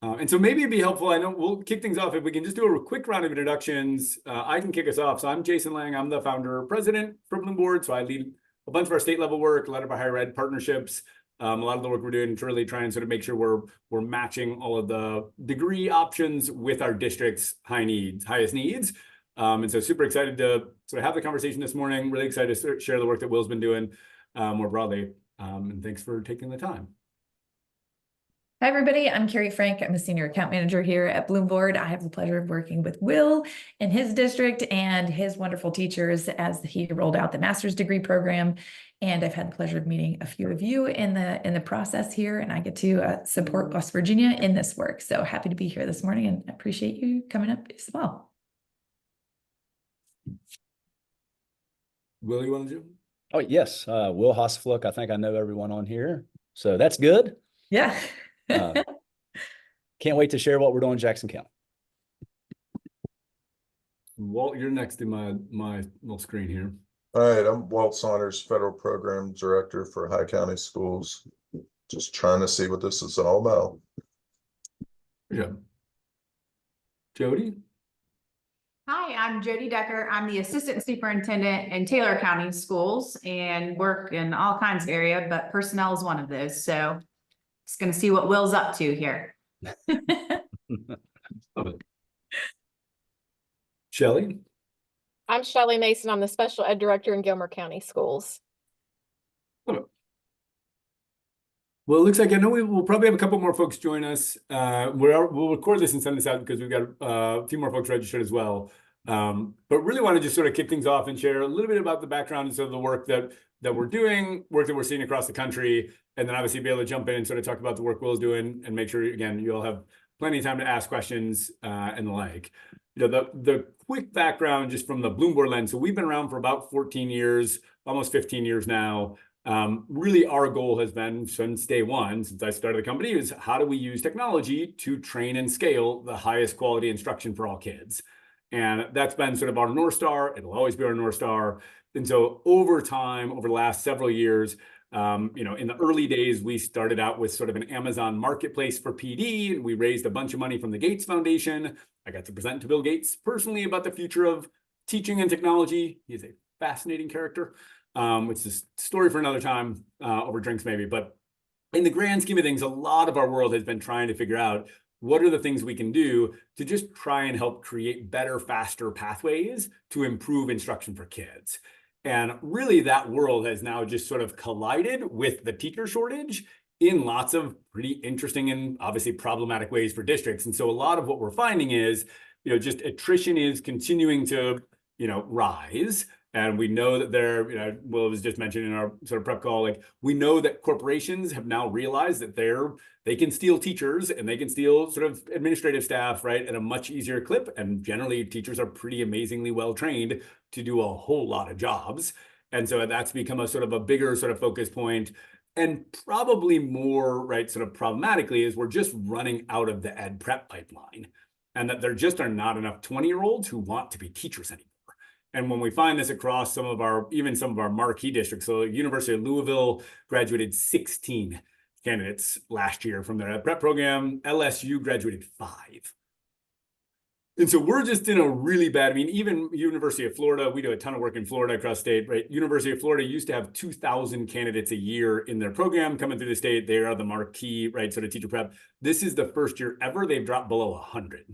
And so maybe it'd be helpful, I know we'll kick things off if we can just do a quick round of introductions. I can kick us off. So I'm Jason Lange. I'm the founder president for BloomBoard. So I lead a bunch of our state level work, a lot of our higher ed partnerships, a lot of the work we're doing to really try and sort of make sure we're matching all of the degree options with our district's highest needs. And so super excited to sort of have the conversation this morning. Really excited to share the work that Will's been doing more broadly. And thanks for taking the time. Hi, everybody. I'm Carrie Frank. I'm a senior account manager here at BloomBoard. I have the pleasure of working with Will in his district and his wonderful teachers as he rolled out the master's degree program. And I've had the pleasure of meeting a few of you in the process here, and I get to support West Virginia in this work. So happy to be here this morning and appreciate you coming up as well. Will, you want to do? Oh, yes. Will Hosaflook. I think I know everyone on here. So that's good. Yeah. Can't wait to share what we're doing in Jackson County. Walt, you're next in my little screen here. All right, I'm Walt Saunders, Federal Program Director for High County Schools. Just trying to see what this is all about. Yeah. Jody? Hi, I'm Jody Decker. I'm the Assistant Superintendent in Taylor County Schools and work in all kinds of areas, but personnel is one of those. So just going to see what Will's up to here. Love it. Shelley? I'm Shelley Mason. I'm the Special Ed Director in Gilmer County Schools. Love it. Well, it looks like I know we'll probably have a couple more folks join us. We'll record this and send this out because we've got a few more folks registered as well. But really want to just sort of kick things off and share a little bit about the background and sort of the work that we're doing, work that we're seeing across the country, and then obviously be able to jump in and sort of talk about the work Will's doing and make sure, again, you all have plenty of time to ask questions and the like. You know, the quick background just from the BloomBoard lens. So we've been around for about 14 years, almost 15 years now. Really our goal has been since day one, since I started the company, is how do we use technology to train and scale the highest quality instruction for all kids? And that's been sort of our North Star. It'll always be our North Star. And so over time, over the last several years, you know, in the early days, we started out with sort of an Amazon marketplace for PD, and we raised a bunch of money from the Gates Foundation. I got to present to Bill Gates personally about the future of teaching and technology. He's a fascinating character, which is a story for another time, over drinks maybe. But in the grand scheme of things, a lot of our world has been trying to figure out what are the things we can do to just try and help create better, faster pathways to improve instruction for kids. And really that world has now just sort of collided with the teacher shortage in lots of pretty interesting and obviously problematic ways for districts. And so a lot of what we're finding is, you know, just attrition is continuing to, you know, rise. And we know that Will was just mentioned in our sort of prep call, like we know that corporations have now realized that they can steal teachers and they can steal sort of administrative staff, right, at a much easier clip. And generally teachers are pretty amazingly well trained to do a whole lot of jobs. And so that's become a sort of a bigger sort of focus point. And probably more, right, sort of problematically is we're just running out of the ed prep pipeline, and that there just are not enough 20-year-olds who want to be teachers anymore. And when we find this across some of our marquee districts, so University of Louisville graduated 16 candidates last year from their prep program. LSU graduated 5. And so we're just in a really bad, I mean, even University of Florida, we do a ton of work in Florida across state, right? University of Florida used to have 2,000 candidates a year in their program coming through the state. They are the marquee, right, sort of teacher prep. This is the first year ever they've dropped below 100.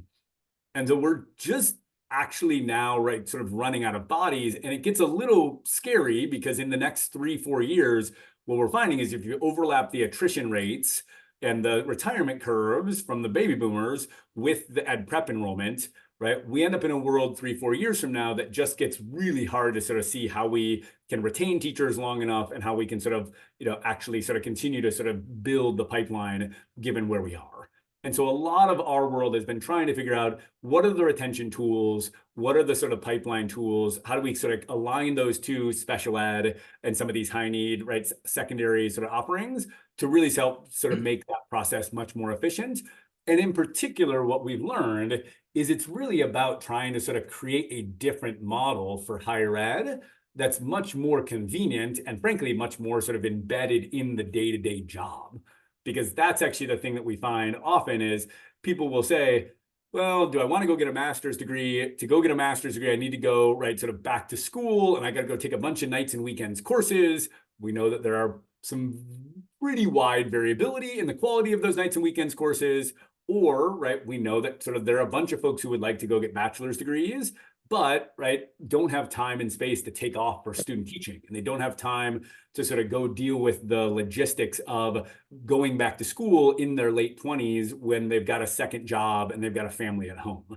And so we're just actually now, right, sort of running out of bodies. And it gets a little scary because in the next 3-4 years, what we're finding is if you overlap the attrition rates and the retirement curves from the baby boomers with the ed prep enrollment, right, we end up in a world 3-4 years from now that just gets really hard to sort of see how we can retain teachers long enough and how we can sort of, you know, actually sort of continue to sort of build the pipeline given where we are. And so a lot of our world has been trying to figure out what are the retention tools, what are the sort of pipeline tools, how do we sort of align those to special ed and some of these high need, right, secondary sort of offerings to really help sort of make that process much more efficient. And in particular, what we've learned is it's really about trying to sort of create a different model for higher ed that's much more convenient and frankly, much more sort of embedded in the day-to-day job. because that's actually the thing that we find often is people will say, well, do I want to go get a master's degree? To go get a master's degree, I need to go right sort of back to school, and I got to go take a bunch of nights and weekends courses. We know that there are some pretty wide variability in the quality of those nights and weekends courses. Or, right, we know that sort of there are a bunch of folks who would like to go get bachelor's degrees, but, right, don't have time and space to take off for student teaching. And they don't have time to sort of go deal with the logistics of going back to school in their late 20s when they've got a second job and they've got a family at home.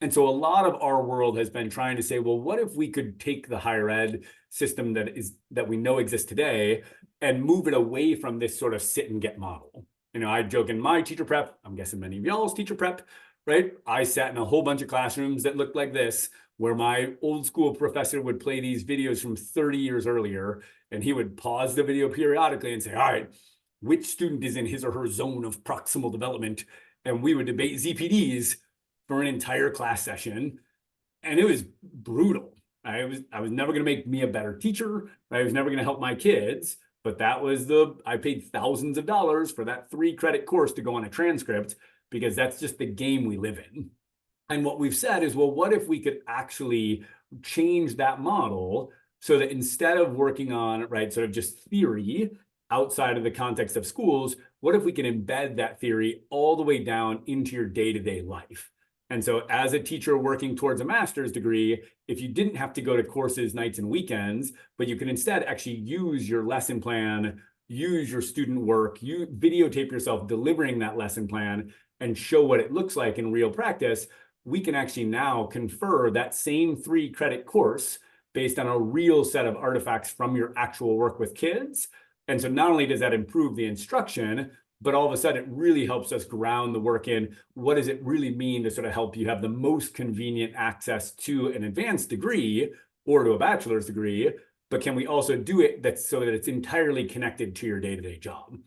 And so a lot of our world has been trying to say, well, what if we could take the higher ed system that we know exists today and move it away from this sort of sit and get model? You know, I joke in my teacher prep, I'm guessing many of y'all's teacher prep, right? I sat in a whole bunch of classrooms that looked like this, where my old school professor would play these videos from 30 years earlier, and he would pause the video periodically and say, all right, which student is in his or her zone of proximal development? And we would debate ZPDs for an entire class session. And it was brutal. I was never going to make me a better teacher. I was never going to help my kids. But that was I paid thousands of dollars for that 3-credit course to go on a transcript, because that's just the game we live in. And what we've said is, well, what if we could actually change that model so that instead of working on, right, sort of just theory outside of the context of schools, what if we can embed that theory all the way down into your day-to-day life? And so as a teacher working towards a master's degree, if you didn't have to go to courses, nights and weekends, but you can instead actually use your lesson plan, use your student work, you videotape yourself delivering that lesson plan and show what it looks like in real practice, we can actually now confer that same 3-credit course based on a real set of artifacts from your actual work with kids. And so not only does that improve the instruction, but all of a sudden it really helps us ground the work in what does it really mean to sort of help you have the most convenient access to an advanced degree or to a bachelor's degree, but can we also do it so that it's entirely connected to your day-to-day job?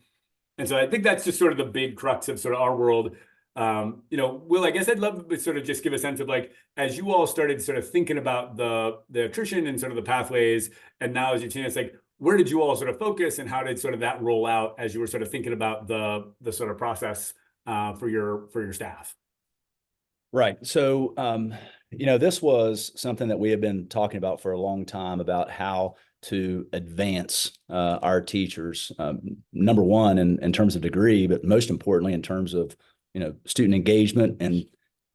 And so I think that's just sort of the big crux of sort of our world. You know, Will, I guess I'd love to sort of just give a sense of, like, as you all started sort of thinking about the attrition and sort of the pathways, and now as your team, it's like, where did you all sort of focus, and how did sort of that roll out as you were sort of thinking about the sort of process for your staff? Right. So, you know, this was something that we have been talking about for a long time, about how to advance our teachers, number one, in terms of degree, but most importantly, in terms of, you know, student engagement and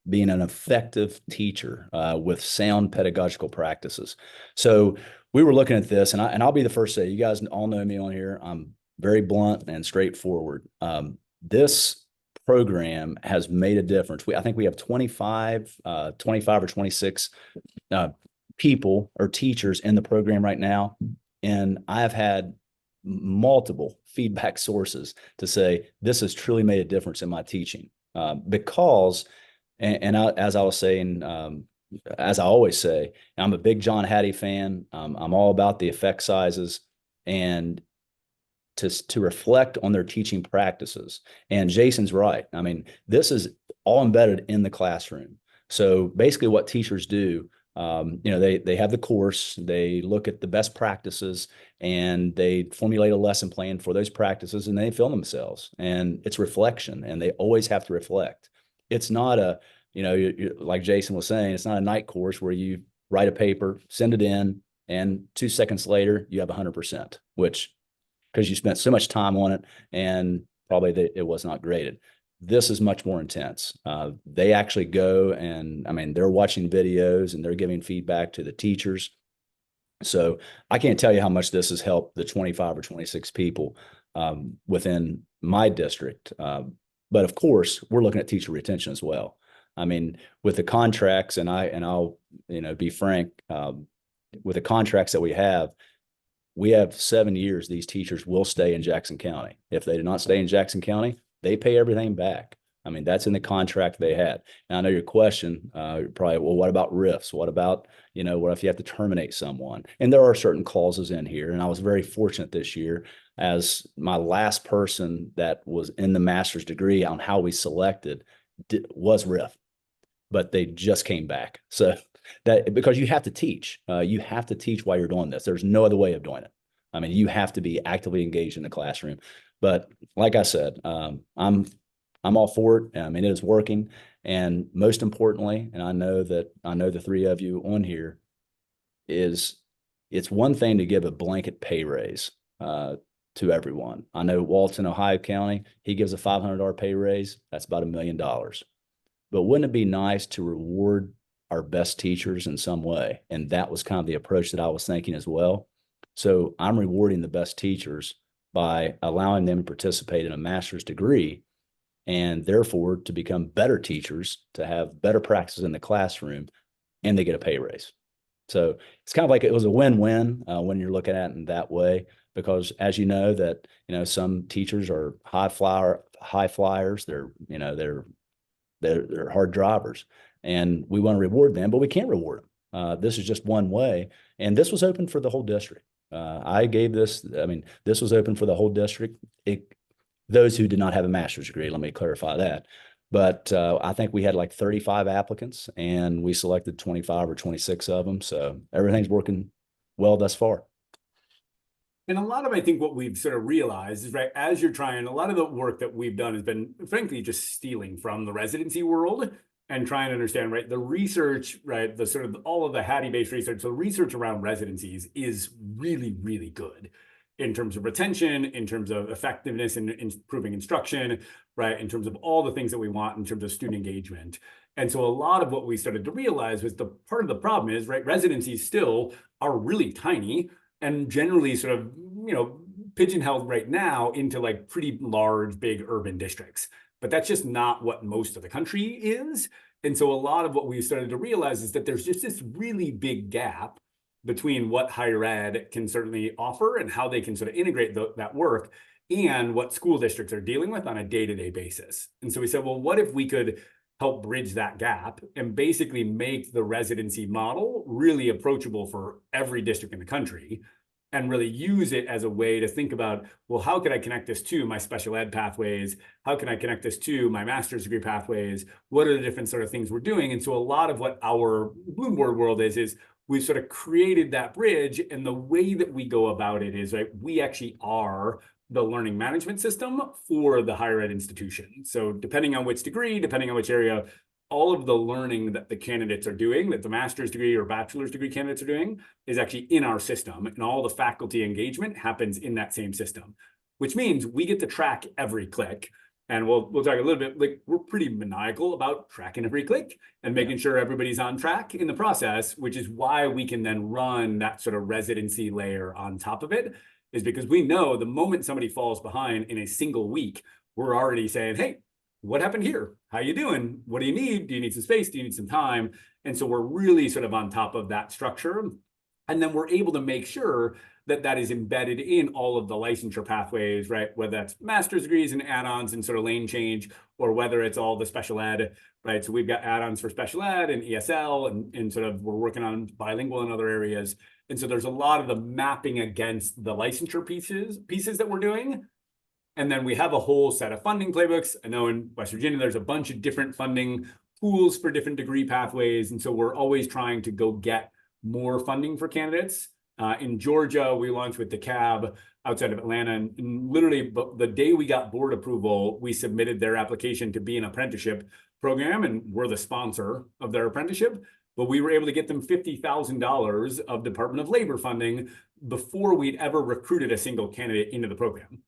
being an effective teacher with sound pedagogical practices. So we were looking at this, and I'll be the first to say, you guys all know me on here. I'm very blunt and straightforward. This program has made a difference. I think we have 25 or 26 people or teachers in the program right now. And I have had multiple feedback sources to say, this has truly made a difference in my teaching. Because, as I was saying, as I always say, I'm a big John Hattie fan. I'm all about the effect sizes and to reflect on their teaching practices. And Jason's right. I mean, this is all embedded in the classroom. So basically what teachers do, you know, they have the course, they look at the best practices, and they formulate a lesson plan for those practices, and they film themselves. And it's reflection, and they always have to reflect. It's not a, you know, like Jason was saying, it's not a night course where you write a paper, send it in, and 2 seconds later you have 100%, which, because you spent so much time on it and probably it was not graded. This is much more intense. They actually go and, I mean, they're watching videos and they're giving feedback to the teachers. So I can't tell you how much this has helped the 25 or 26 people within my district. But of course, we're looking at teacher retention as well. I mean, with the contracts, and I'll, you know, be frank, with the contracts that we have 7 years, these teachers will stay in Jackson County. If they do not stay in Jackson County, they pay everything back. I mean, that's in the contract they had. Now, I know your question, probably, well, what about RIFs? What about, you know, what if you have to terminate someone? And there are certain clauses in here. And I was very fortunate this year, as my last person that was in the master's degree on how we selected was RIF, but they just came back. So that, because you have to teach while you're doing this. There's no other way of doing it. I mean, you have to be actively engaged in the classroom. But like I said, I'm all for it. I mean, it is working. And most importantly, and I know the three of you on here, is it's one thing to give a blanket pay raise to everyone. I know Walt's in Ohio County, he gives a $500 pay raise. That's about $1 million. But wouldn't it be nice to reward our best teachers in some way? And that was kind of the approach that I was thinking as well. So I'm rewarding the best teachers by allowing them to participate in a master's degree and therefore to become better teachers, to have better practices in the classroom, and they get a pay raise. So it's kind of like it was a win-win when you're looking at it in that way, because as you know that, some teachers are high flyers. They're hard drivers, and we want to reward them, but we can't reward them. This is just one way. And this was open for the whole district. This was open for the whole district. Those who did not have a master's degree, let me clarify that. But I think we had like 35 applicants, and we selected 25 or 26 of them. So everything's working well thus far. And a lot of, I think, what we've sort of realized is, right, as you're trying, a lot of the work that we've done has been, frankly, just stealing from the residency world and trying to understand, right, the research, right, the sort of all of the Hattie-based research. So research around residencies is really, really good in terms of retention, in terms of effectiveness in improving instruction, right, in terms of all the things that we want in terms of student engagement. And so a lot of what we started to realize was the part of the problem is, right, residencies still are really tiny and generally sort of, pigeonholed right now into like pretty large, big urban districts. But that's just not what most of the country is. And so a lot of what we started to realize is that there's just this really big gap between what higher ed can certainly offer and how they can sort of integrate that work and what school districts are dealing with on a day-to-day basis. And so we said, well, what if we could help bridge that gap and basically make the residency model really approachable for every district in the country, and really use it as a way to think about, well, how could I connect this to my special ed pathways? How can I connect this to my master's degree pathways? What are the different sort of things we're doing? And so a lot of what our BloomBoard world is we've sort of created that bridge. And the way that we go about it is, right, we actually are the learning management system for the higher ed institution. So depending on which degree, depending on which area, all of the learning that the candidates are doing, that the master's degree or bachelor's degree candidates are doing, is actually in our system. And all the faculty engagement happens in that same system, which means we get to track every click. And we'll talk a little bit, like, we're pretty maniacal about tracking every click and making sure everybody's on track in the process, which is why we can then run that sort of residency layer on top of it, is because we know the moment somebody falls behind in a single week, we're already saying, hey, what happened here? How you doing? What do you need? Do you need some space? Do you need some time? And so we're really sort of on top of that structure. And then we're able to make sure that that is embedded in all of the licensure pathways, right? Whether that's master's degrees and add-ons and sort of lane change, or whether it's all the special ed, right? So we've got add-ons for special ed and ESL, and sort of we're working on bilingual in other areas. And so there's a lot of the mapping against the licensure pieces that we're doing. And then we have a whole set of funding playbooks. I know in West Virginia, there's a bunch of different funding pools for different degree pathways. And so we're always trying to go get more funding for candidates. In Georgia, we launched with DeKalb outside of Atlanta. And literally the day we got board approval, we submitted their application to be an apprenticeship program, and we're the sponsor of their apprenticeship. But we were able to get them $50,000 of Department of Labor funding before we'd ever recruited a single candidate into the program.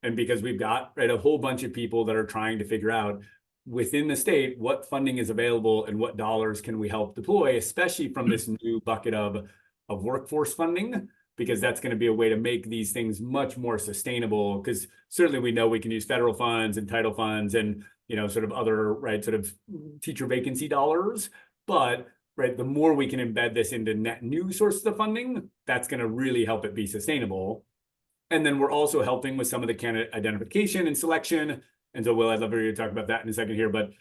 And because we've got, right, a whole bunch of people that are trying to figure out within the state what funding is available and what dollars can we help deploy, especially from this new bucket of workforce funding, because that's going to be a way to make these things much more sustainable. Because certainly we know we can use federal funds and title funds and, sort of other, right, sort of teacher vacancy dollars. But, right, the more we can embed this into net new sources of funding, that's going to really help it be sustainable. And then we're also helping with some of the candidate identification and selection. And so, Will, I'd love for you to talk about that in a second here. But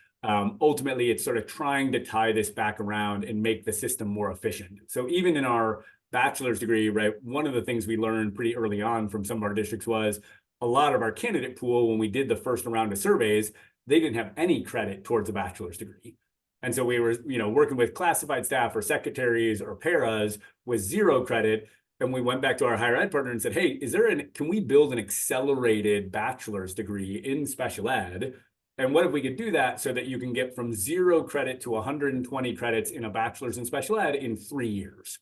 ultimately, it's sort of trying to tie this back around and make the system more efficient. So even in our bachelor's degree, right, one of the things we learned pretty early on from some of our districts was a lot of our candidate pool, when we did the first round of surveys, they didn't have any credit towards a bachelor's degree. And so we were, working with classified staff or secretaries or paras with 0 credit. And we went back to our higher ed partner and said, hey, can we build an accelerated bachelor's degree in special ed? And what if we could do that so that you can get from 0 credit to 120 credits in a bachelor's in special ed in 3 years?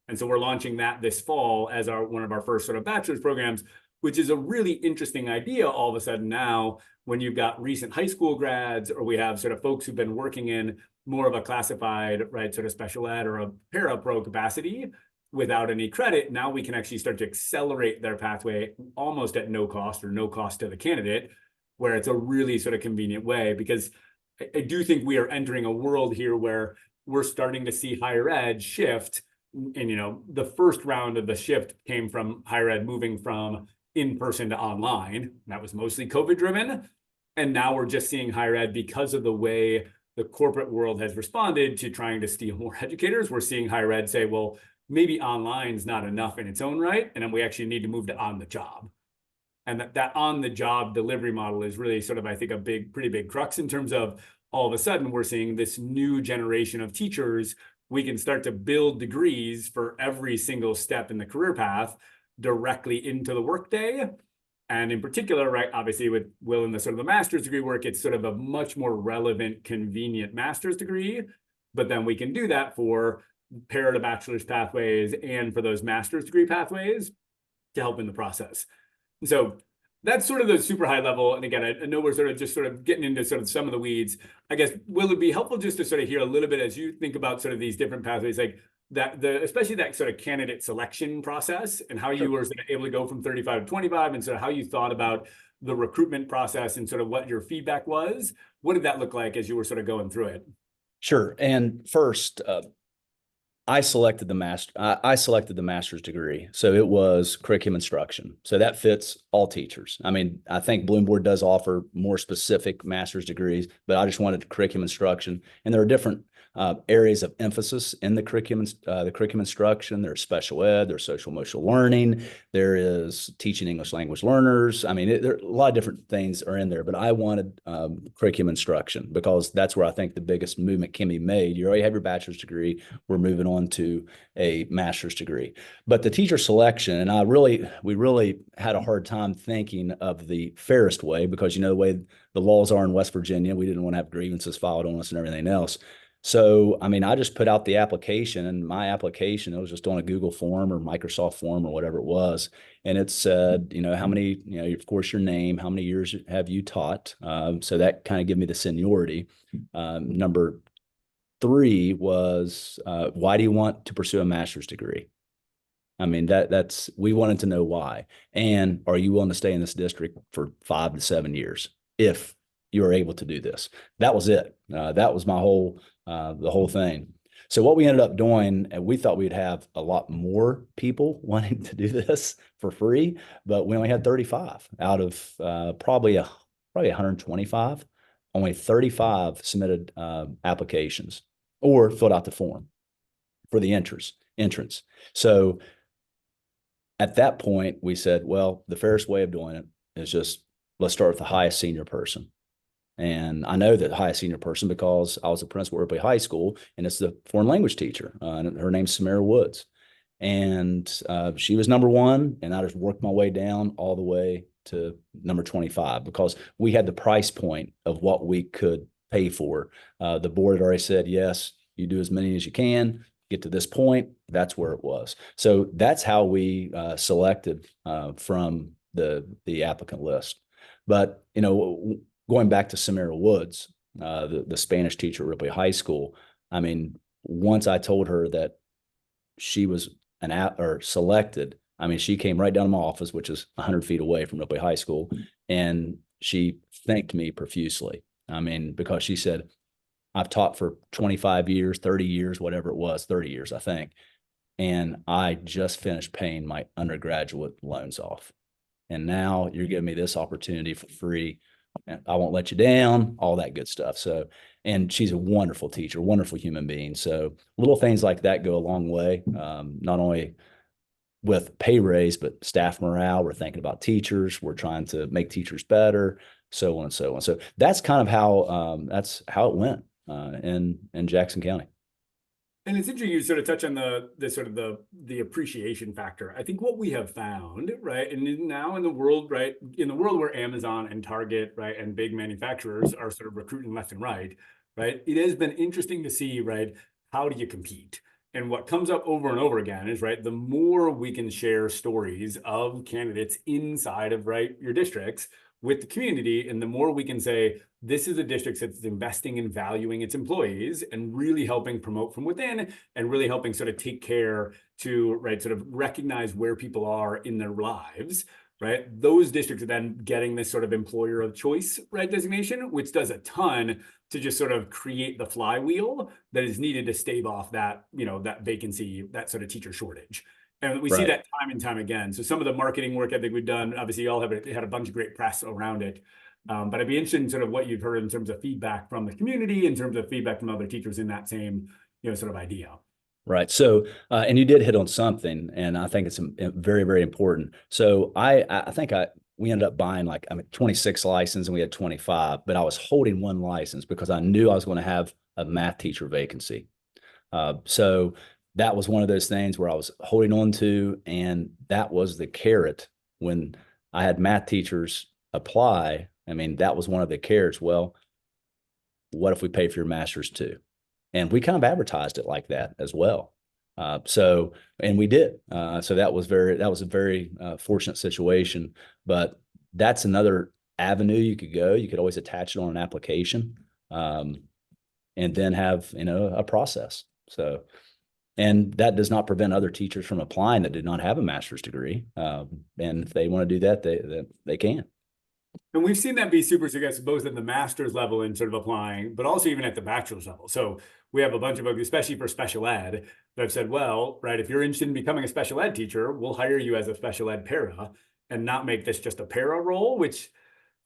And so we're launching that this fall as one of our first sort of bachelor's programs, which is a really interesting idea all of a sudden now when you've got recent high school grads, or we have sort of folks who've been working in more of a classified, right, sort of special ed or a para-pro capacity without any credit. Now we can actually start to accelerate their pathway almost at no cost or no cost to the candidate, where it's a really sort of convenient way, because I do think we are entering a world here where we're starting to see higher ed shift. And, the first round of the shift came from higher ed moving from in-person to online. That was mostly COVID driven. And now we're just seeing higher ed, because of the way the corporate world has responded to trying to steal more educators. We're seeing higher ed say, well, maybe online is not enough in its own right. And then we actually need to move to on the job. And that on the job delivery model is really sort of, I think, pretty big crux in terms of all of a sudden we're seeing this new generation of teachers. We can start to build degrees for every single step in the career path directly into the workday. And in particular, right, obviously with Will and the sort of the master's degree work, it's sort of a much more relevant, convenient master's degree. But then we can do that for para to bachelor's pathways and for those master's degree pathways to help in the process. So that's sort of the super high level. And again, I know we're sort of getting into sort of some of the weeds. I guess, Will, it be helpful just to sort of hear a little bit as you think about sort of these different pathways, like especially that sort of candidate selection process and how you were sort of able to go from 35 to 25 and sort of how you thought about the recruitment process and sort of what your feedback was. What did that look like as you were sort of going through it? Sure. And first, I selected the master's degree. So it was curriculum instruction. So that fits all teachers. I mean, I think BloomBoard does offer more specific master's degrees, but I just wanted curriculum instruction. And there are different areas of emphasis in the curriculum instruction. There's special ed, there's social emotional learning, there is teaching English language learners. I mean, there are a lot of different things are in there, but I wanted curriculum instruction because that's where I think the biggest movement can be made. You already have your bachelor's degree. We're moving on to a master's degree. But the teacher selection, and we really had a hard time thinking of the fairest way, because the way the laws are in West Virginia, we didn't want to have grievances filed on us and everything else. So, I mean, I just put out the application, and my application, it was just on a Google form or Microsoft form or whatever it was. And it said, how many, of course, your name, how many years have you taught? So that kind of gave me the seniority. Number 3 was, why do you want to pursue a master's degree? I mean, we wanted to know why. And are you willing to stay in this district for 5 to 7 years if you are able to do this? That was it. That was the whole thing. So what we ended up doing, and we thought we'd have a lot more people wanting to do this for free, but we only had 35 out of probably 125. Only 35 submitted applications or filled out the form for the entrance. So at that point, we said, well, the fairest way of doing it is just, let's start with the highest senior person. And I know that the highest senior person because I was a principal at Ripley High School, and it's the foreign language teacher. Her name's Samara Woods. And she was number 1, and I just worked my way down all the way to number 25 because we had the price point of what we could pay for. The board had already said, yes, you do as many as you can, get to this point. That's where it was. So that's how we selected from the applicant list. But, going back to Samara Woods, the Spanish teacher at Ripley High School, I mean, once I told her that she was selected, I mean, she came right down to my office, which is 100 feet away from Ripley High School, and she thanked me profusely. I mean, because she said, I've taught for 25 years, 30 years, whatever it was, 30 years, I think. And I just finished paying my undergraduate loans off. And now you're giving me this opportunity for free. I won't let you down, all that good stuff. So, and she's a wonderful teacher, wonderful human being. So little things like that go a long way, not only with pay raise, but staff morale. We're thinking about teachers. We're trying to make teachers better, so on and so on. So that's kind of how, it went in Jackson County. And it's interesting you sort of touch on the sort of the appreciation factor. I think what we have found, right, and now in the world, right, in the world where Amazon and Target, right, and big manufacturers are sort of recruiting left and right, it has been interesting to see, right, how do you compete? And what comes up over and over again is, right, the more we can share stories of candidates inside of, right, your districts with the community, and the more we can say, this is a district that's investing in valuing its employees and really helping promote from within and really helping sort of take care to, right, sort of recognize where people are in their lives, right? Those districts are then getting this sort of employer of choice, right, designation, which does a ton to just sort of create the flywheel that is needed to stave off that, you know, that vacancy, that sort of teacher shortage. And we see Right. that time and time again. So some of the marketing work I think we've done, obviously you all have had a bunch of great press around it. But I'd be interested in sort of what you've heard in terms of feedback from the community, in terms of feedback from other teachers in that same, you know, sort of idea. Right. So, and you did hit on something, and I think it's very, very important. So I think we ended up buying 26 licenses and we had 25, but I was holding one license because I knew I was going to have a math teacher vacancy. So that was one of those things where I was holding on to, and that was the carrot when I had math teachers apply. I mean, that was one of the carrots. Well, what if we pay for your master's too? And we kind of advertised it like that as well. And we did. So that was a very fortunate situation. But that's another avenue you could go. You could always attach it on an application, and then have, you know, a process. So, and that does not prevent other teachers from applying that did not have a master's degree. And if they want to do that, they can. And we've seen that be super successful, both at the master's level in sort of applying, but also even at the bachelor's level. So we have a bunch of folks, especially for special ed, that have said, well, right, if you're interested in becoming a special ed teacher, we'll hire you as a special ed para and not make this just a para role, which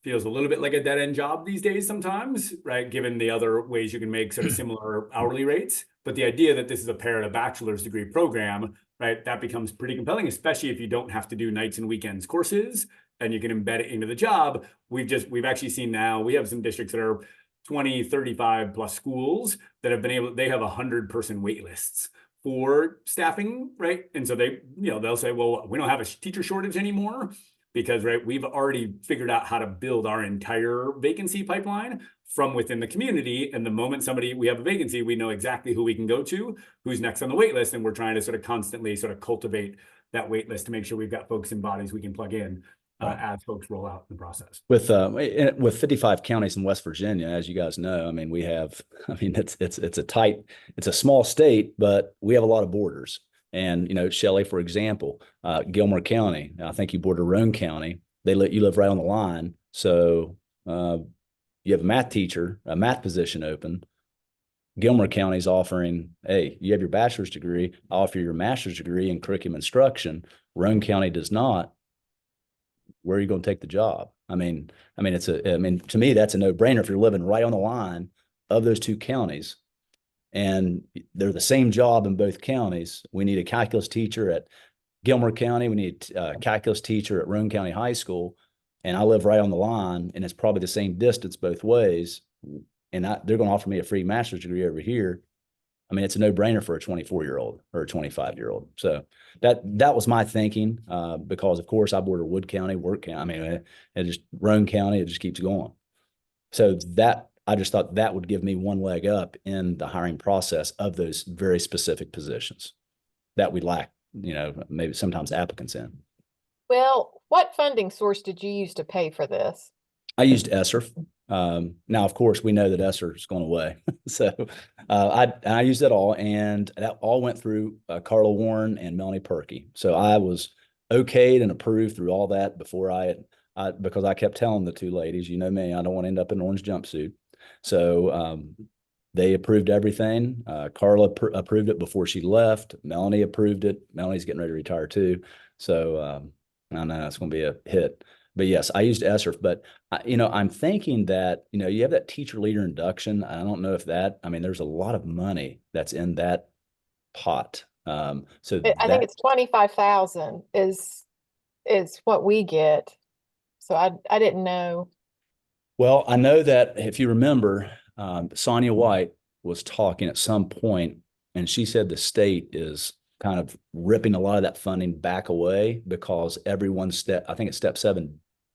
feels a little bit like a dead end job these days sometimes, right? Given the other ways you can make sort of similar hourly rates. But the idea that this is a para to bachelor's degree program, right, that becomes pretty compelling, especially if you don't have to do nights and weekends courses and you can embed it into the job. We've actually seen now, we have some districts that are 20, 35 plus schools that have been able, they have 100-person wait lists for staffing, right? And so they, you know, they'll say, well, we don't have a teacher shortage anymore because, right, we've already figured out how to build our entire vacancy pipeline from within the community. And the moment we have a vacancy, we know exactly who we can go to, who's next on the wait list. And we're trying to sort of constantly sort of cultivate that wait list to make sure we've got folks in bodies we can plug in as folks roll out in the process. With 55 counties in West Virginia, as you guys know, I mean, it's a small state, but we have a lot of borders. And, you know, Shelley, for example, Gilmer County, I think you border Roane County. You live right on the line. So you have a math position open. Gilmer County is offering, hey, you have your bachelor's degree, I'll offer your master's degree in curriculum instruction. Roane County does not. Where are you going to take the job? I mean, to me, that's a no-brainer if you're living right on the line of those two counties. And they're the same job in both counties. We need a calculus teacher at Gilmer County. We need a calculus teacher at Roane County High School. And I live right on the line, and it's probably the same distance both ways. And they're going to offer me a free master's degree over here. I mean, it's a no-brainer for a 24-year-old or a 25-year-old. So that was my thinking, because, of course, I border Wood County, Work County. I mean, it just Roane County, it just keeps going. So I just thought that would give me one leg up in the hiring process of those very specific positions that we lack, you know, maybe sometimes applicants in. Well, what funding source did you use to pay for this? I used ESSER. Now, of course, we know that ESSER has gone away. So I used it all, and that all went through Carla Warren and Melanie Perkey. So I was okayed and approved through all that before because I kept telling the two ladies, you know me, I don't want to end up in an orange jumpsuit. So they approved everything. Carla approved it before she left. Melanie approved it. Melanie's getting ready to retire too. So I know it's going to be a hit. But yes, I used ESSER, but I'm thinking that, you have that teacher leader induction. I don't know if there's a lot of money that's in that pot. I think it's 25,000 is what we get. So I didn't know. Well, I know that if you remember, Sonia White was talking at some point And she said the state is kind of ripping a lot of that funding back away because everyone's step, I think it's step 7D,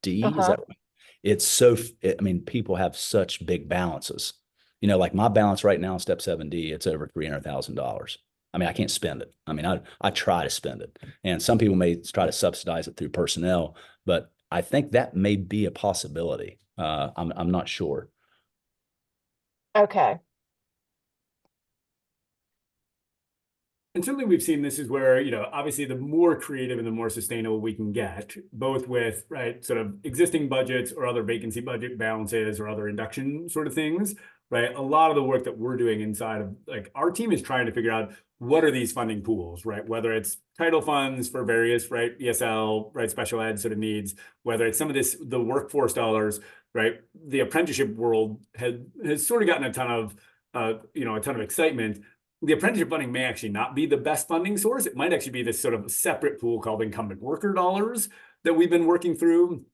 is that right? It's so, I mean, people have such big balances. You know, like my balance right now in step 7D, it's over $300,000. I mean, I can't spend it. I mean, I try to spend it. And some people may try to subsidize it through personnel, but I think that may be a possibility. I'm not sure. Okay. And certainly we've seen this is where, you know, obviously the more creative and the more sustainable we can get, both with, right, sort of existing budgets or other vacancy budget balances or other induction sort of things, right? A lot of the work that we're doing inside of, like, our team is trying to figure out what are these funding pools, right? Whether it's title funds for various, right, ESL, right, special ed sort of needs, whether it's some of this, the workforce dollars, right? The apprenticeship world has sort of gotten a ton of, you know, a ton of excitement. The apprenticeship funding may actually not be the best funding source. It might actually be this sort of separate pool called incumbent worker dollars that we've been working through.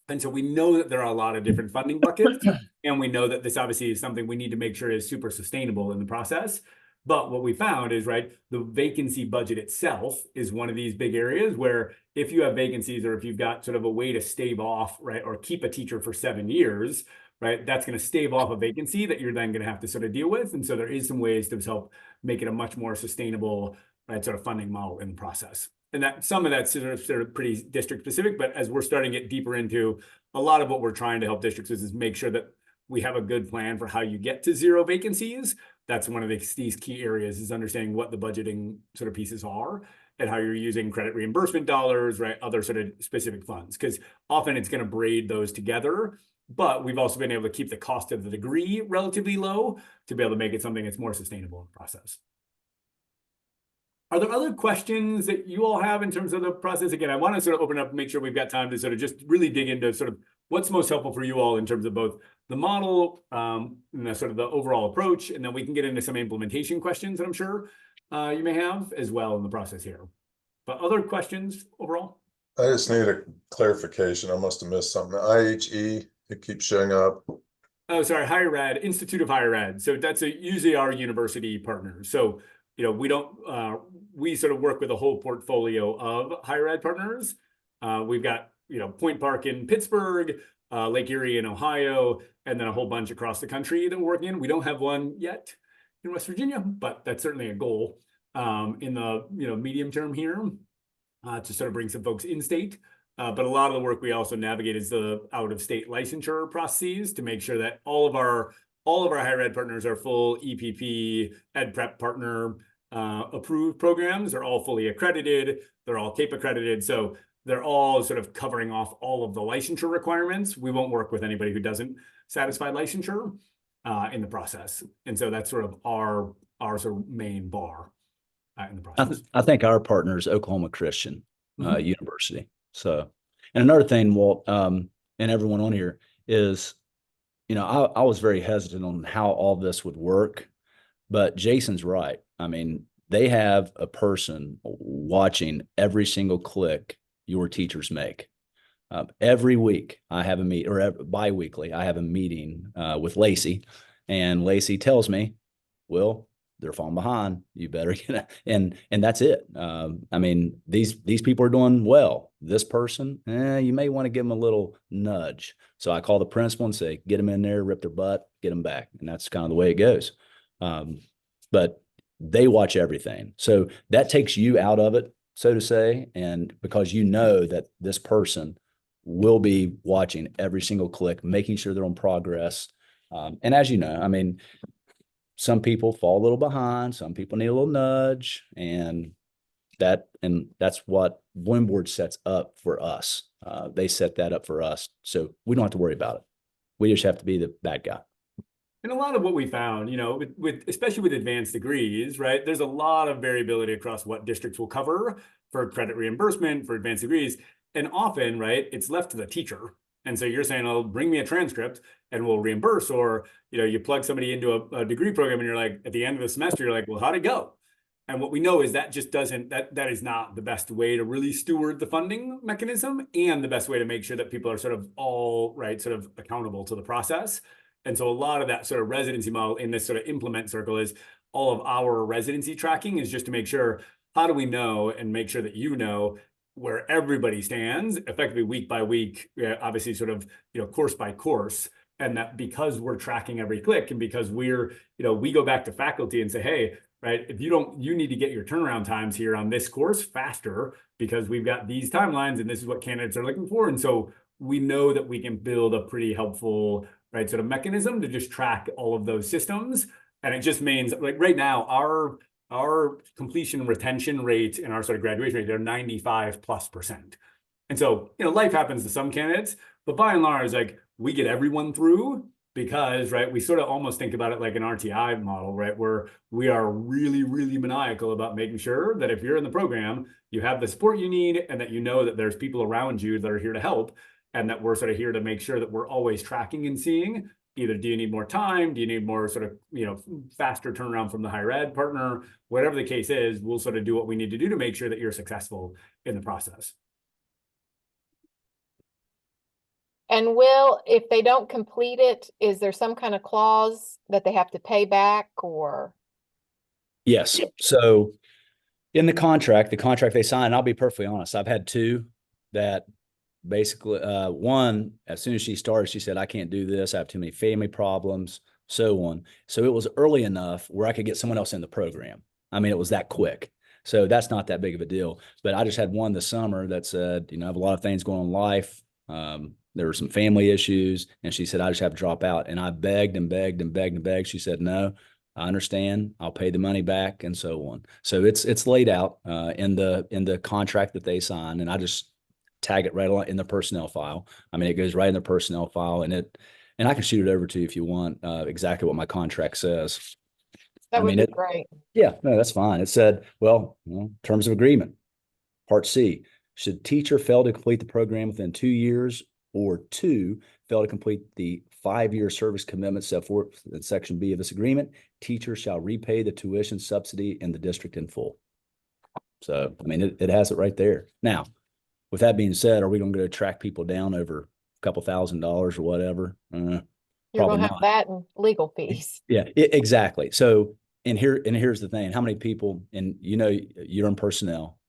And so we know that there are a lot of different funding buckets, and we know that this obviously is something we need to make sure is super sustainable in the process. But what we found is, right, the vacancy budget itself is one of these big areas where if you have vacancies or if you've got sort of a way to stave off, right, or keep a teacher for 7 years, right, that's going to stave off a vacancy that you're then going to have to sort of deal with. And so there is some ways to help make it a much more sustainable, right, sort of funding model in the process. And that some of that's sort of pretty district specific, but as we're starting to get deeper into a lot of what we're trying to help districts is make sure that we have a good plan for how you get to 0 vacancies. That's one of these key areas, is understanding what the budgeting sort of pieces are and how you're using credit reimbursement dollars, right, other sort of specific funds, because often it's going to braid those together. But we've also been able to keep the cost of the degree relatively low to be able to make it something that's more sustainable in the process. Are there other questions that you all have in terms of the process? Again, I want to sort of open up and make sure we've got time to sort of just really dig into sort of what's most helpful for you all in terms of both the model and the sort of the overall approach, and then we can get into some implementation questions that I'm sure you may have as well in the process here. But other questions overall? I just need a clarification. I must have missed something. IHE, it keeps showing up. Oh, sorry, Higher Ed, Institute of Higher Ed. So that's usually our university partners. So, you know, we don't, we sort of work with a whole portfolio of higher ed partners. We've got, you know, Point Park in Pittsburgh, Lake Erie in Ohio, and then a whole bunch across the country that we're working in. We don't have one yet in West Virginia, but that's certainly a goal in the, you know, medium term here to sort of bring some folks in state. But a lot of the work we also navigate is the out of state licensure processes to make sure that all of our higher ed partners are full EPP, Ed Prep partner approved programs. They're all fully accredited. They're all CAPE accredited. So they're all sort of covering off all of the licensure requirements. We won't work with anybody who doesn't satisfy licensure in the process. And so that's sort of our sort of main bar in the process. I think our partner is Oklahoma Christian University. So, and another thing, Walt, and everyone on here is, you know, I was very hesitant on how all this would work, but Jason's right. I mean, they have a person watching every single click your teachers make. Every week I have a meet, or bi-weekly, I have a meeting with Lacey, and Lacey tells me, Will, they're falling behind. You better get it. And that's it. I mean, these people are doing well. This person, you may want to give them a little nudge. So I call the principal and say, get them in there, rip their butt, get them back. And that's kind of the way it goes. But they watch everything. So that takes you out of it, so to say. And because you know that this person will be watching every single click, making sure they're on progress. And as you know, I mean, some people fall a little behind, some people need a little nudge, and that's what BloomBoard sets up for us. They set that up for us, so we don't have to worry about it. We just have to be the bad guy. And a lot of what we found, you know, especially with advanced degrees, right? There's a lot of variability across what districts will cover for credit reimbursement for advanced degrees, and often, right, it's left to the teacher. And so you're saying, "Oh, bring me a transcript and we'll reimburse," or, you know, you plug somebody into a degree program and you're like, at the end of the semester, you're like, "Well, how'd it go?" And what we know is that just doesn't, that is not the best way to really steward the funding mechanism, and the best way to make sure that people are sort of all, right, sort of accountable to the process. And so a lot of that sort of residency model in this sort of implement circle is all of our residency tracking is just to make sure, how do we know and make sure that you know where everybody stands effectively week by week, obviously sort of, course by course. And that because we're tracking every click and because we're, we go back to faculty and say, hey, right, if you need to get your turnaround times here on this course faster because we've got these timelines and this is what candidates are looking for. And so we know that we can build a pretty helpful, right, sort of mechanism to just track all of those systems. And it just means like right now, our completion and retention rate and our sort of graduation rate, they're 95+%. And so, life happens to some candidates, but by and large, like we get everyone through because, right, we sort of almost think about it like an RTI model, right, where we are really, really maniacal about making sure that if you're in the program, you have the support you need and that you know that there's people around you that are here to help and that we're sort of here to make sure that we're always tracking and seeing either do you need more time, do you need more sort of, faster turnaround from the higher ed partner, whatever the case is, we'll sort of do what we need to do to make sure that you're successful in the process. And if they don't complete it, is there some kind of clause that they have to pay back or? Yes. So in the contract they sign, I'll be perfectly honest, I've had two that basically, one, as soon as she started, she said, I can't do this. I have too many family problems, so on. So it was early enough where I could get someone else in the program. I mean, it was that quick. So that's not that big of a deal. But I just had one this summer that said, I have a lot of things going on in life. There were some family issues. And she said, I just have to drop out. And I begged and begged and begged and begged. She said, no, I understand. I'll pay the money back and so on. So it's laid out in the contract that they sign. And I just tag it right in the personnel file. I mean, it goes right in the personnel file and I can shoot it over to you if you want exactly what my contract says. That would be great. Yeah, no, that's fine. It said, terms of agreement, part C, should teacher fail to complete the program within 2 years or 2, fail to complete the 5-year service commitment set forth in section B of this agreement, teacher shall repay the tuition subsidy in the district in full. So, I mean, it has it right there. Now, with that being said, are we going to go track people down over a couple $1,000 or whatever? You're going to have that and legal fees. Yeah, exactly. So, and here's the thing: how many people, and you're in personnel,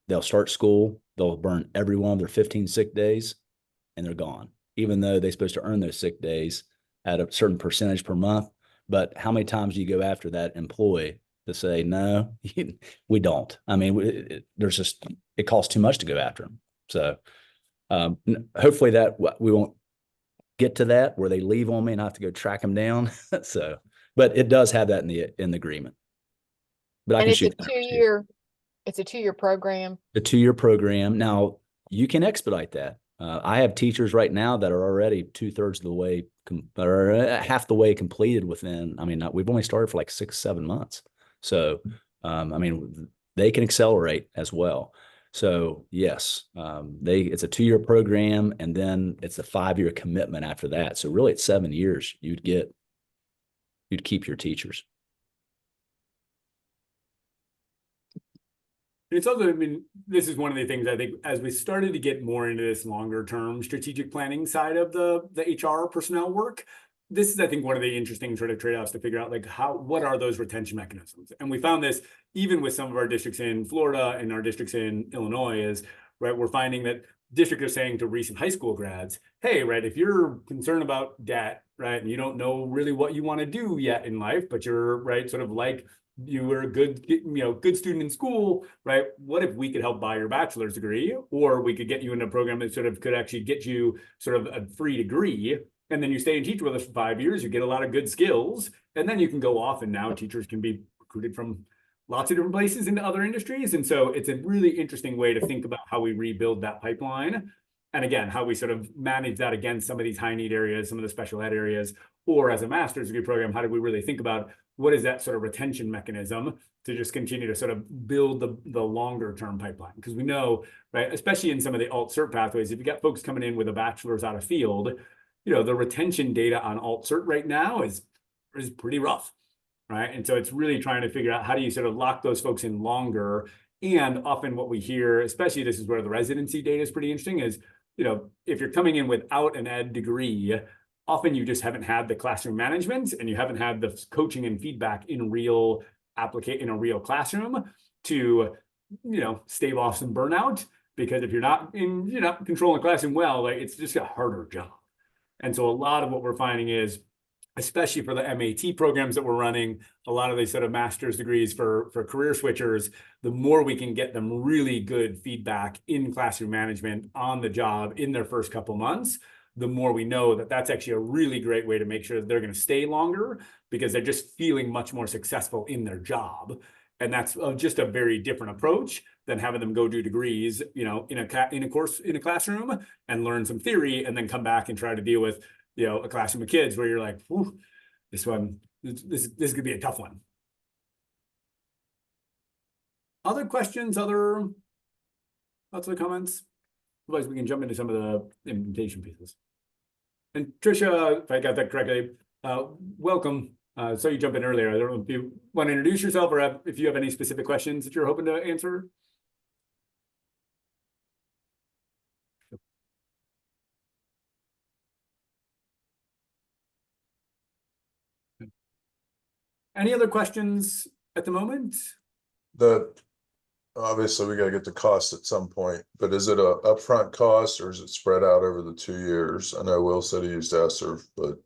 they'll start school, they'll burn every one of their 15 sick days, and they're gone, even though they're supposed to earn those sick days at a certain percentage per month. But how many times do you go after that employee to say, no, we don't? I mean, it costs too much to go after them. So hopefully that we won't get to that where they leave on me and I have to go track them down. So, but it does have that in the agreement. But I can shoot that. It's a 2-year program. A 2-year program. Now you can expedite that. I have teachers right now that are already 2/3 of the way, or half the way completed within. I mean, we've only started for like 6-7 months. So, I mean, they can accelerate as well. So yes, it's a 2-year program and then it's a 5-year commitment after that. So really it's 7 years you'd keep your teachers. It's also, I mean, this is one of the things I think as we started to get more into this longer term strategic planning side of the HR personnel work, this is, I think, one of the interesting sort of trade-offs to figure out, like, what are those retention mechanisms? And we found this even with some of our districts in Florida and our districts in Illinois is, right, we're finding that districts are saying to recent high school grads, hey, right, if you're concerned about debt, right, and you don't know really what you want to do yet in life, but you're, right, sort of like you were a good student in school, right? What if we could help buy your bachelor's degree, or we could get you in a program that sort of could actually get you sort of a free degree, and then you stay and teach with us for 5 years, you get a lot of good skills, and then you can go off, and now teachers can be recruited from lots of different places into other industries. And so it's a really interesting way to think about how we rebuild that pipeline. And again, how we sort of manage that against some of these high need areas, some of the special ed areas, or as a master's degree program, how do we really think about what is that sort of retention mechanism to just continue to sort of build the longer term pipeline? Because we know, right, especially in some of the alt-cert pathways, if you got folks coming in with a bachelor's out of field, the retention data on alt-cert right now is pretty rough, right? And so it's really trying to figure out how do you sort of lock those folks in longer. And often what we hear, especially this is where the residency data is pretty interesting, is, if you're coming in without an ed degree, often you just haven't had the classroom management and you haven't had the coaching and feedback in a real classroom to, stave off some burnout. Because if you're not controlling the classroom well, like, it's just a harder job. And so a lot of what we're finding is, especially for the MAT programs that we're running, a lot of these sort of master's degrees for career switchers, the more we can get them really good feedback in classroom management on the job in their first couple months, the more we know that that's actually a really great way to make sure that they're going to stay longer, because they're just feeling much more successful in their job. And that's just a very different approach than having them go do degrees, in a course in a classroom and learn some theory and then come back and try to deal with, a classroom of kids where you're like, this could be a tough one. Other questions, other thoughts or comments? Otherwise, we can jump into some of the implementation pieces. And Tricia, if I got that correctly, welcome. So you jumped in earlier. I don't know if you want to introduce yourself or if you have any specific questions that you're hoping to answer. Any other questions at the moment? Obviously we gotta get the cost at some point, but is it a upfront cost or is it spread out over the 2 years? I know Will said he used ESSER, but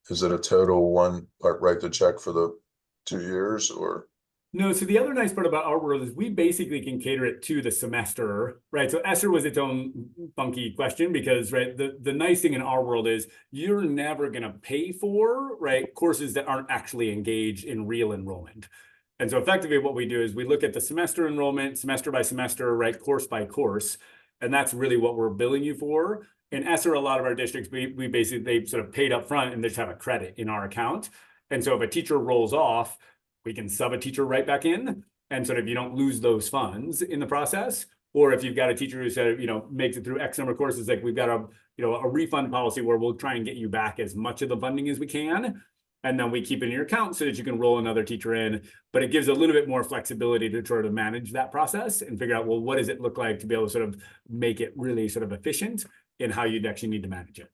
is it a total one, like write the check for the 2 years or? No, so the other nice part about our world is we basically can cater it to the semester, right? So ESSER was its own funky question because, right, the nice thing in our world is you're never going to pay for, right, courses that aren't actually engaged in real enrollment. And so effectively what we do is we look at the semester enrollment, semester by semester, right, course by course, and that's really what we're billing you for. In ESSER, a lot of our districts, we basically, they sort of paid up front and they just have a credit in our account. And so if a teacher rolls off, we can sub a teacher right back in. And sort of you don't lose those funds in the process. Or if you've got a teacher who said, makes it through X number of courses, like we've got a refund policy where we'll try and get you back as much of the funding as we can. And then we keep it in your account so that you can roll another teacher in. But it gives a little bit more flexibility to try to manage that process and figure out, well, what does it look like to be able to sort of make it really sort of efficient in how you'd actually need to manage it.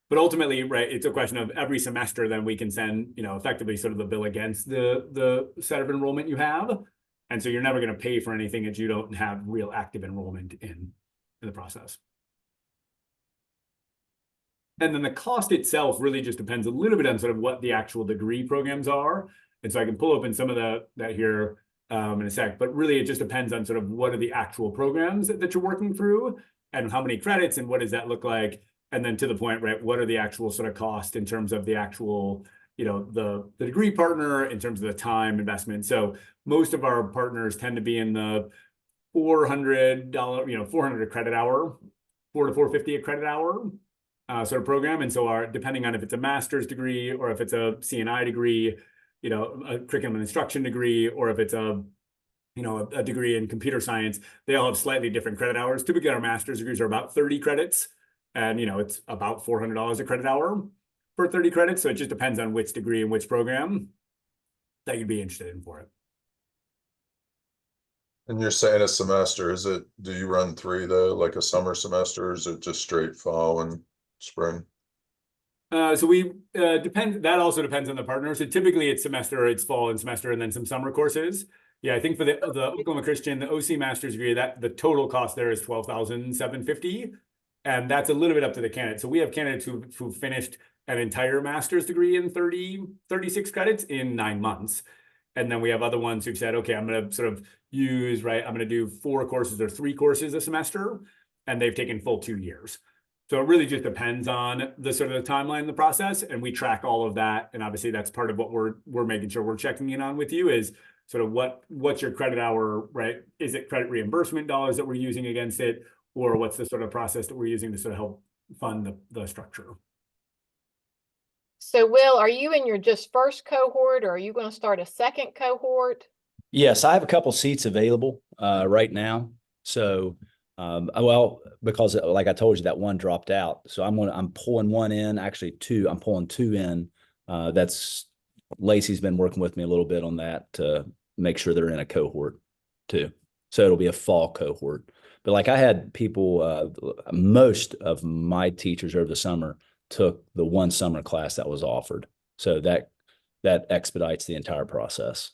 But ultimately, right, it's a question of every semester, then we can send, effectively sort of the bill against the set of enrollment you have. And so you're never going to pay for anything that you don't have real active enrollment in the process. And then the cost itself really just depends a little bit on sort of what the actual degree programs are. And so I can pull open some of that here in a sec, but really it just depends on sort of what are the actual programs that you're working through and how many credits and what does that look like. And then to the point, right, what are the actual sort of cost in terms of the actual, the degree partner in terms of the time investment. So most of our partners tend to be in the $400, 400 credit hour, $400 to $450 a credit hour. Sort of program. And so depending on if it's a master's degree or if it's a C&I degree, a curriculum and instruction degree, or if it's a degree in computer science, they all have slightly different credit hours. Typically our master's degrees are about 30 credits and, it's about $400 a credit hour for 30 credits. So it just depends on which degree and which program that you'd be interested in for it. And you're saying a semester, do you run 3 though, like a summer semester, or is it just straight fall and spring? So we that also depends on the partner. So typically it's semester, it's fall and semester, and then some summer courses. Yeah, I think for the Oklahoma Christian, the OC master's degree, that the total cost there is $12,750, and that's a little bit up to the candidate. So we have candidates who finished an entire master's degree in 36 credits in 9 months. And then we have other ones who've said, okay, I'm going to sort of I'm going to do 4 courses or 3 courses a semester, and they've taken full 2 years. So it really just depends on the sort of the timeline in the process, and we track all of that. And obviously that's part of what we're making sure we're checking in on with you is sort of what's your credit hour, right? Is it credit reimbursement dollars that we're using against it, or what's the sort of process that we're using to sort of help fund the structure? So Will, are you in your just first cohort or are you going to start a second cohort? Yes, I have a couple seats available right now. So, because like I told you, that one dropped out. So I'm pulling one in, actually 2. I'm pulling 2 in. Lacey's been working with me a little bit on that to make sure they're in a cohort too. So it'll be a fall cohort. But like I had people, most of my teachers over the summer took the one summer class that was offered. So that expedites the entire process.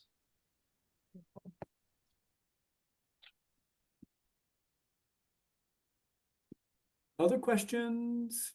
Other questions?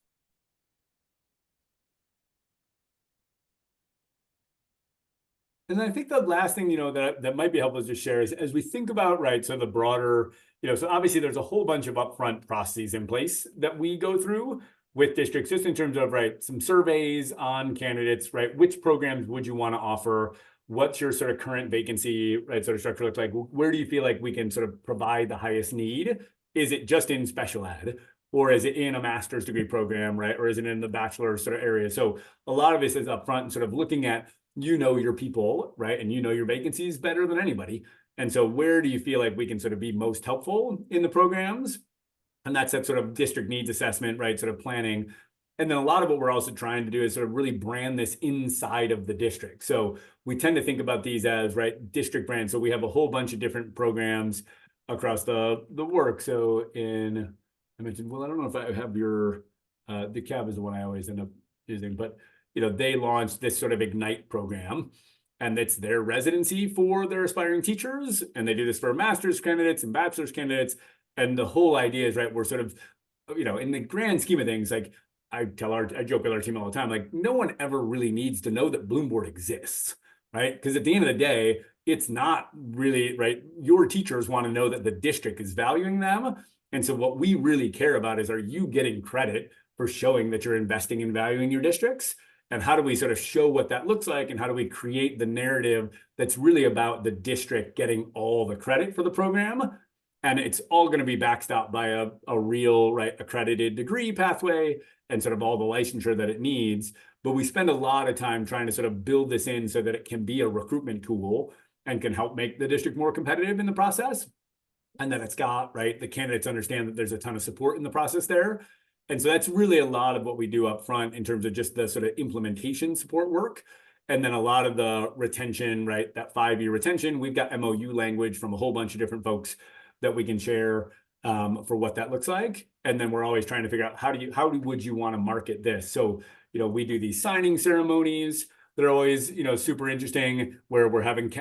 And I think the last thing, that might be helpful to just share is as we think about, right, so the broader, so obviously there's a whole bunch of upfront processes in place that we go through with districts, just in terms of, right, some surveys on candidates, right, which programs would you want to offer? What's your sort of current vacancy, right, sort of structure look like? Where do you feel like we can sort of provide the highest need? Is it just in special ed? Or is it in a master's degree program, right? Or is it in the bachelor sort of area? So a lot of this is upfront and sort of looking at, your people, right? And your vacancies better than anybody. And so where do you feel like we can sort of be most helpful in the programs? And that's that sort of district needs assessment, right? Sort of planning. And then a lot of what we're also trying to do is sort of really brand this inside of the district. So we tend to think about these as, right, district brands. So we have a whole bunch of different programs across the work. So I mentioned, well, I don't know if I have your, the CAB is the one I always end up using, but they launched this sort of Ignite program, and it's their residency for their aspiring teachers. And they do this for master's candidates and bachelor's candidates. And the whole idea is, right, we're sort of, in the grand scheme of things, like I joke with our team all the time, like no one ever really needs to know that BloomBoard exists, right? Because at the end of the day, it's not really, right, your teachers want to know that the district is valuing them. And so what we really care about is, are you getting credit for showing that you're investing in valuing your districts? And how do we sort of show what that looks like? And how do we create the narrative that's really about the district getting all the credit for the program? And it's all going to be backstopped by a real, right, accredited degree pathway and sort of all the licensure that it needs. But we spend a lot of time trying to sort of build this in so that it can be a recruitment tool and can help make the district more competitive in the process. And that it's got, right, the candidates understand that there's a ton of support in the process there. And so that's really a lot of what we do up front in terms of just the sort of implementation support work. And then a lot of the retention, right, that 5-year retention, we've got MOU language from a whole bunch of different folks that we can share for what that looks like. And then we're always trying to figure out how would you want to market this? So, we do these signing ceremonies. They're always, super interesting, where we're having,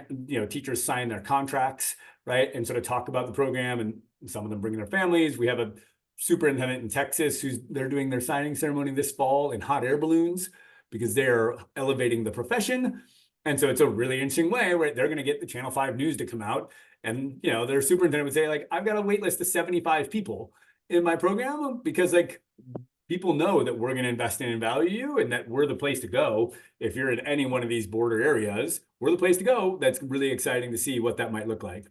teachers sign their contracts, right, and sort of talk about the program, and some of them bring their families. We have a superintendent in Texas they're doing their signing ceremony this fall in hot air balloons because they're elevating the profession. And so it's a really interesting way, right? They're going to get the Channel 5 news to come out, and their superintendent would say, like, I've got a wait list of 75 people in my program because, like, people know that we're going to invest in and value you, and that we're the place to go. If you're in any one of these border areas, we're the place to go. That's really exciting to see what that might look like.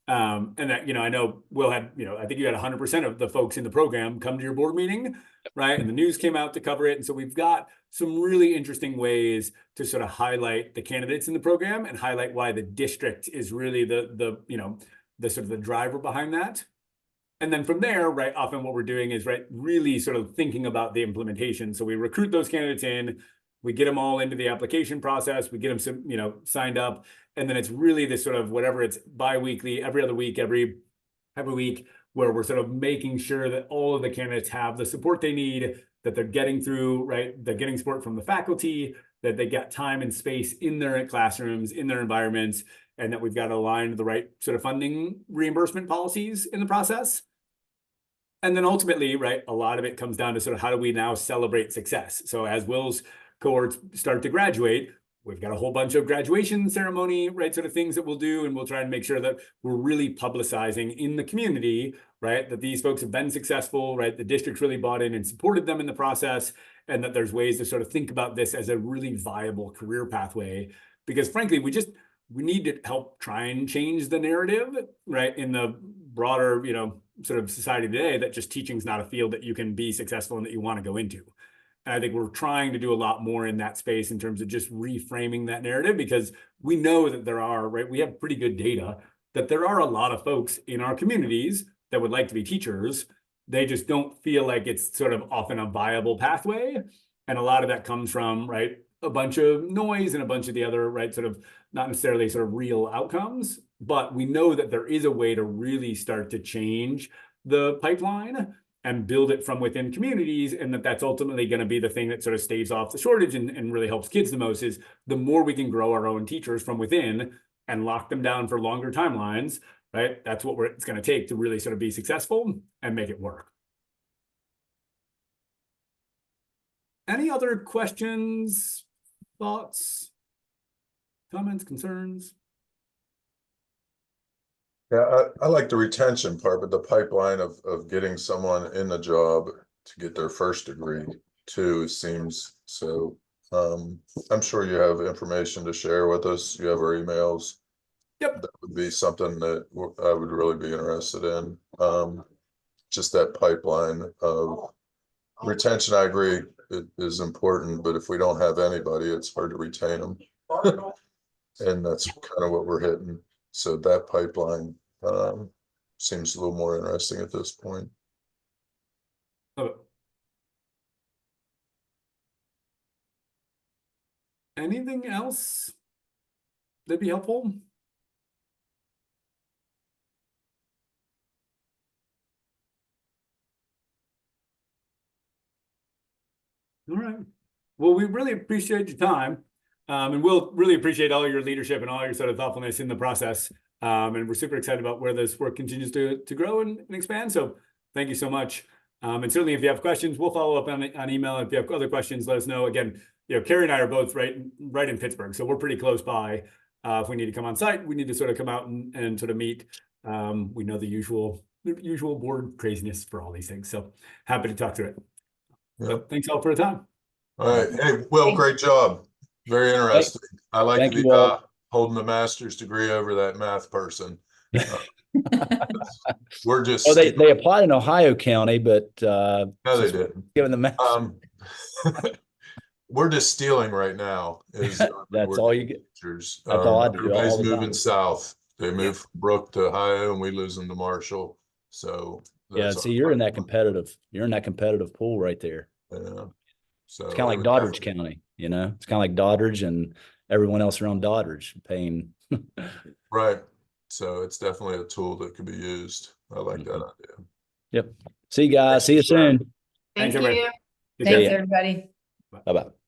And that, I know Will had, I think you had 100% of the folks in the program come to your board meeting, right? And the news came out to cover it. And so we've got some really interesting ways to sort of highlight the candidates in the program and highlight why the district is really the sort of the driver behind that. And then from there, right, often what we're doing is, right, really sort of thinking about the implementation. So we recruit those candidates in, we get them all into the application process, we get them some, signed up, and then it's really this sort of whatever, it's bi-weekly, every other week, every week, where we're sort of making sure that all of the candidates have the support they need, that they're getting through, right, they're getting support from the faculty, that they get time and space in their classrooms, in their environments, and that we've got to align the right sort of funding reimbursement policies in the process. And then ultimately, right, a lot of it comes down to sort of how do we now celebrate success? So as Will's cohorts start to graduate, we've got a whole bunch of graduation ceremony, right, sort of things that we'll do, and we'll try and make sure that we're really publicizing in the community, right, that these folks have been successful, right, the district's really bought in and supported them in the process, and that there's ways to sort of think about this as a really viable career pathway. Because frankly, we need to help try and change the narrative, right, in the broader, sort of society today, that just teaching's not a field that you can be successful and that you want to go into. And I think we're trying to do a lot more in that space in terms of just reframing that narrative, because we know that there are, right, we have pretty good data that there are a lot of folks in our communities that would like to be teachers. They just don't feel like it's sort of often a viable pathway. And a lot of that comes from, right, a bunch of noise and a bunch of the other, right, sort of not necessarily sort of real outcomes. But we know that there is a way to really start to change the pipeline and build it from within communities, and that's ultimately going to be the thing that sort of staves off the shortage and really helps kids the most. Is the more we can grow our own teachers from within and lock them down for longer timelines, right? That's what it's going to take to really sort of be successful and make it work. Any other questions, thoughts, comments, concerns? Yeah, I like the retention part, but the pipeline of getting someone in the job to get their first degree too seems so. I'm sure you have information to share with us. You have our emails. Yep. That would be something that I would really be interested in. Just that pipeline of retention, I agree, it is important, but if we don't have anybody, it's hard to retain them. And that's kind of what we're hitting. So that pipeline seems a little more interesting at this point. Anything else that'd be helpful? All right. Well, we really appreciate your time. And we'll really appreciate all your leadership and all your sort of thoughtfulness in the process. And we're super excited about where this work continues to grow and expand. So thank you so much. And certainly if you have questions, we'll follow up on email. If you have other questions, let us know. Again, Carrie and I are both right in Pittsburgh, so we're pretty close by. If we need to come on site, we need to sort of come out and sort of meet. We know the usual board craziness for all these things. So happy to talk through it. Yeah. So thanks all for the time. All right. Hey, Will, great job. Very interesting. I like Thank the you all. holding the master's degree over that math person. We're just Oh, they applied in Ohio County, but no, they didn't. given the match. We're just stealing right now. That's all you get. Teachers. That's all I do Everybody's all the moving time. south. They move from Brook to Ohio, and we lose them to Marshall. So Yeah, that's see, you're in that competitive pool right there. Yeah. So It's kind of like Doddridge County, it's kind of like Doddridge and everyone else around Doddridge paying. Right. So it's definitely a tool that could be used. I like that idea. Yep. See you guys. See you soon. Thank Thanks, everybody. you. Good Thanks, day. everybody. Bye-bye.